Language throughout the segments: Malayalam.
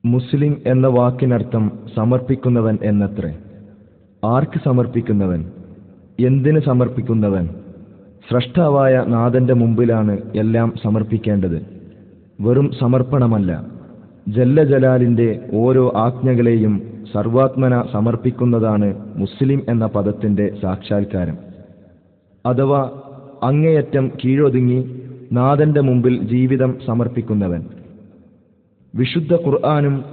മുസ്ലിം എന്ന വാക്കിനർത്ഥം സമർപ്പിക്കുന്നവൻ എന്നത്രേ. ആർക്ക് സമർപ്പിക്കുന്നവൻ? എന്തിന് സമർപ്പിക്കുന്നവൻ? സ്രഷ്ടാവായ നാഥന്റെ മുമ്പിലാണ് എല്ലാം സമർപ്പിക്കേണ്ടത്. വെറും സമർപ്പണമല്ല, ജല്ല ജലാലിന്റെ ഓരോ ആജ്ഞകളെയും സർവാത്മന സമർപ്പിക്കുന്നതാണ് മുസ്ലിം എന്ന പദത്തിന്റെ സാക്ഷാത്കാരം. അഥവാ അങ്ങേയറ്റം കീഴൊതുങ്ങി നാഥന്റെ മുമ്പിൽ ജീവിതം സമർപ്പിക്കുന്നവൻ. വിശുദ്ധ ഖുർആനും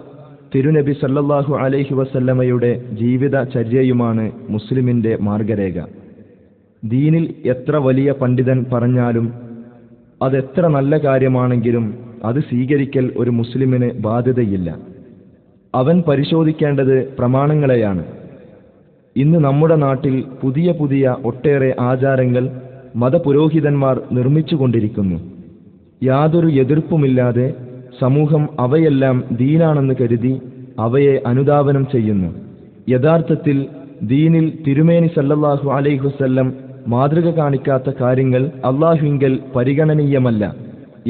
തിരുനബി സല്ലല്ലാഹു അലൈഹി വസല്ലമയുടെ ജീവിതചര്യയുമാണ് മുസ്ലിമിന്റെ മാർഗരേഖ. ദീനിൽ എത്ര വലിയ പണ്ഡിതൻ പറഞ്ഞാലും അതെത്ര നല്ല കാര്യമാണെങ്കിലും അത് സ്വീകരിക്കൽ ഒരു മുസ്ലിമിന് ബാധ്യതയില്ല. അവൻ പരിശോധിക്കേണ്ടത് പ്രമാണങ്ങളെയാണ്. ഇന്ന് നമ്മുടെ നാട്ടിൽ പുതിയ പുതിയ ഒട്ടേറെ ആചാരങ്ങൾ മതപുരോഹിതന്മാർ നിർമ്മിച്ചുകൊണ്ടിരിക്കുന്നു. യാതൊരു എതിർപ്പുമില്ലാതെ സമൂഹം അവയെല്ലാം ദീനാണെന്ന് കരുതി അവയെ അനുധാവനം ചെയ്യുന്നു. യഥാർത്ഥത്തിൽ ദീനിൽ തിരുമേനി സല്ലല്ലാഹു അലൈഹി വസല്ലം മാതൃക കാണിക്കാത്ത കാര്യങ്ങൾ അല്ലാഹുവിങ്കൽ പരിഗണനീയമല്ല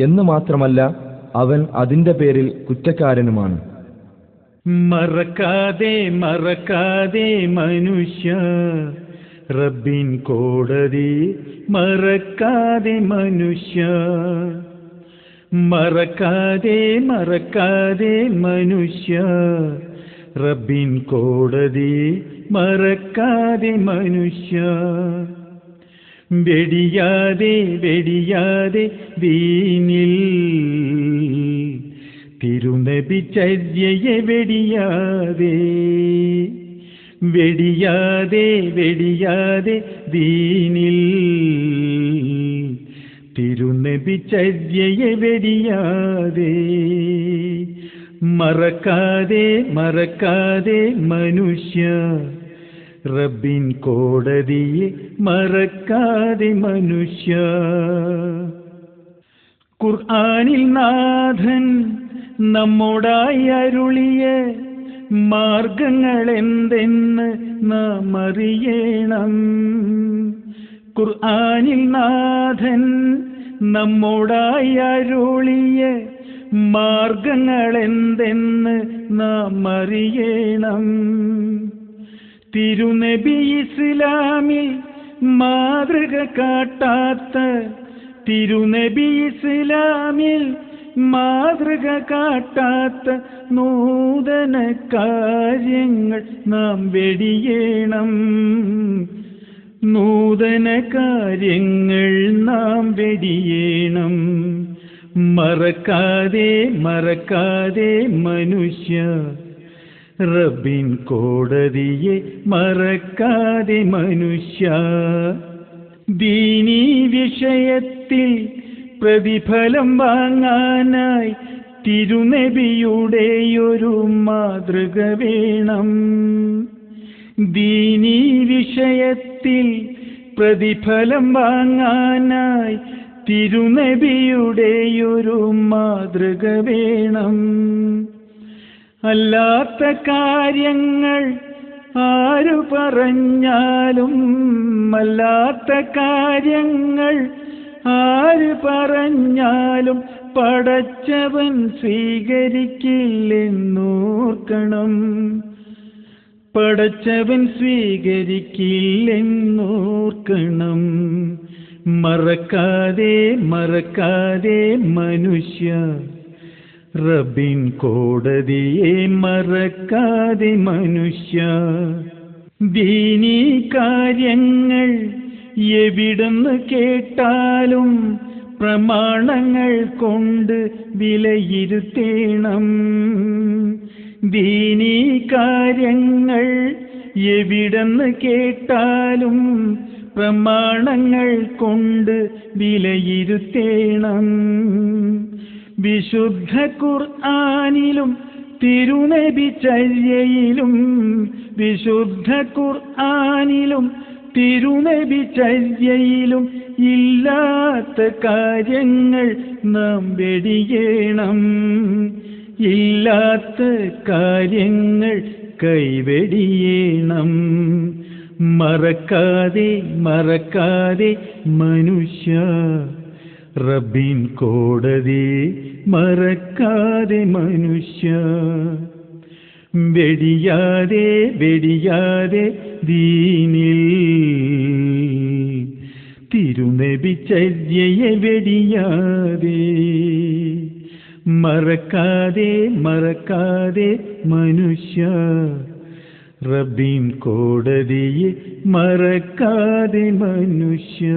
എന്ന് മാത്രമല്ല, അവൻ അതിന്റെ പേരിൽ കുറ്റക്കാരനുമാണ്. മറക്കാതെ മറക്കാതെ മനുഷ്യ റബ്ബിൻ കോടതി, മറക്കാതെ മനുഷ്യ. മറക്കാതെ മറക്കാതെ മനുഷ്യ റബ്ബിൻ കോടതി, മറക്കാതെ മനുഷ്യ. വെടിയാതെ വെടിയാതെ ദീനിൽ തിരുനബി ചര്യയെ വെടിയാതെ. വെടിയാതെ വെടിയാതെ ദീനിൽ തിരുനബി ചര്യയെ വെടിയാതെ. മറക്കാതെ മറക്കാതെ മനുഷ്യ റബ്ബിൻ കോടതിയെ, മറക്കാതെ മനുഷ്യ. ഖുർആനിൽ നാഥൻ നമ്മോടായി അരുളിയ മാർഗങ്ങൾ എന്തെന്ന് നാം അറിയണം. ഖുർആനിൽ നാഥൻ നമ്മോടായി അരുളിയ മാർഗങ്ങൾ എന്തെന്ന് നാം അറിയണം. തിരുനബി ഇസ്ലാമിൽ മാതൃക കാട്ടാത്ത, തിരുനബി ഇസ്ലാമിൽ മാതൃക കാട്ടാത്ത നൂതന കാര്യങ്ങൾ നാം വെടിയണം. നൂതന കാര്യങ്ങൾ നാം വെടിയണം. മറക്കാതെ മറക്കാതെ മനുഷ്യ റബ്ബിൻ കോടതിയെ, മറക്കാതെ മനുഷ്യ. ദീനീ വിഷയത്തിൽ പ്രതിഫലം വാങ്ങാനായി തിരുനബിയുടെയൊരു മാതൃക വേണം. ദീനീ വിഷയത്തിൽ പ്രതിഫലം വാങ്ങാനായി തിരുനബിയുടെയൊരു മാതൃക വേണം. അല്ലാത്ത കാര്യങ്ങൾ ആരു പറഞ്ഞാലും, അല്ലാത്ത കാര്യങ്ങൾ ആര് പറഞ്ഞാലും പടച്ചവൻ സ്വീകരിക്കില്ലെന്നോർക്കണം. പടച്ചവൻ സ്വീകരിക്കില്ലെന്നോർക്കണം. മറക്കാതെ മറക്കാതെ മനുഷ്യ റബ്ബിൻ കോടതിയെ, മറക്കാതെ മനുഷ്യ. ദീനീ കാര്യങ്ങൾ എവിടെന്ന് കേട്ടാലും പ്രമാണങ്ങൾ കൊണ്ട് വിലയിരുത്തേണം. ദീനീ കാര്യങ്ങൾ എവിടെന്ന് കേട്ടാലും പ്രമാണങ്ങൾ കൊണ്ട് വിലയിരുത്തേണം. വിശുദ്ധ ഖുർആനിലും തിരുനബി ചര്യയിലും, വിശുദ്ധ ഖുർആനിലും തിരുനബി ചര്യയിലും ഇല്ലാത്ത കാര്യങ്ങൾ നാം വെടിയണം. ഇല്ലാത്ത കാര്യങ്ങൾ കൈവെടിയണം. മറക്കാതെ മറക്കാതെ മനുഷ്യ റബ്ബിൻ കോടതി, മറക്കാതെ മനുഷ്യ, വെടിയാതെ വെടിയാതെ ദീനിൽ, തിരുനബിചര്യയെ വെടിയാതെ, മറക്കാതെ മറക്കാതെ മനുഷ്യ, റബ്ബിൻ കോടതിയെ മറക്കാതെ മനുഷ്യ.